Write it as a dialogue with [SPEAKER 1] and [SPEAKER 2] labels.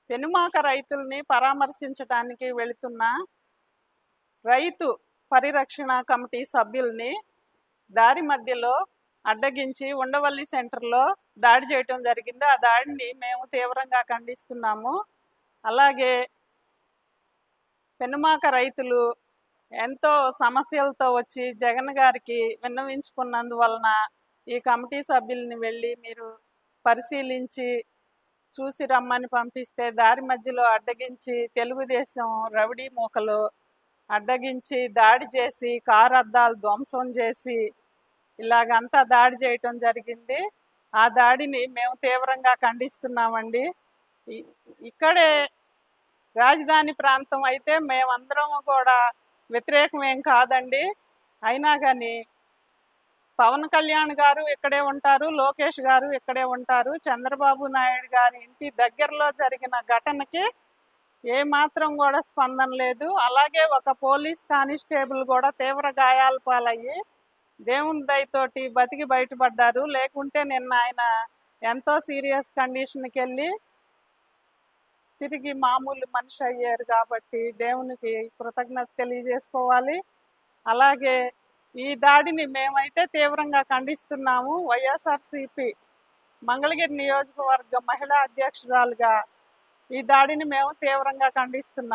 [SPEAKER 1] పెనుమాక రైతుల్ని పరామర్శించడానికి వెళుతున్న రైతు పరిరక్షణ కమిటీ సభ్యుల్ని దారి మధ్యలో అడ్డగించి ఉండవల్లి సెంటర్లో దాడి చేయటం జరిగింది. ఆ దాడిని మేము తీవ్రంగా ఖండిస్తున్నాము. అలాగే పెనుమాక రైతులు ఎంతో సమస్యలతో వచ్చి జగన్ గారికి విన్నవించుకున్నందువలన ఈ కమిటీ సభ్యుల్ని వెళ్ళి మీరు పరిశీలించి చూసి రమ్మని పంపిస్తే దారి మధ్యలో అడ్డగించి తెలుగుదేశం రౌడీ మూకలు అడ్డగించి దాడి చేసి కారు అద్దాలు ధ్వంసం చేసి ఇలాగంతా దాడి చేయటం జరిగింది. ఆ దాడిని మేము తీవ్రంగా ఖండిస్తున్నామండి. ఇక్కడే రాజధాని ప్రాంతం అయితే మేమందరం కూడా వ్యతిరేకమేం కాదండి. అయినా కానీ పవన్ కళ్యాణ్ గారు ఇక్కడే ఉంటారు, లోకేష్ గారు ఇక్కడే ఉంటారు. చంద్రబాబు నాయుడు గారి ఇంటి దగ్గరలో జరిగిన ఘటనకి ఏమాత్రం కూడా స్పందన లేదు. అలాగే ఒక పోలీస్ కానిస్టేబుల్ కూడా తీవ్ర గాయాల పాలయ్యి దేవుని దయతోటి బతికి బయటపడ్డారు. లేకుంటే నిన్న ఆయన ఎంతో సీరియస్ కండిషన్కి వెళ్ళి తిరిగి మామూలు మనిషి అయ్యారు. కాబట్టి దేవునికి కృతజ్ఞత తెలియజేసుకోవాలి. అలాగే ఈ దాడిని మేమైతే తీవ్రంగా ఖండిస్తున్నాము. వైఎస్ఆర్సీపీ మంగళగిరి నియోజకవర్గ మహిళా అధ్యక్షురాలుగా ఈ దాడిని మేము తీవ్రంగా ఖండిస్తున్నాము.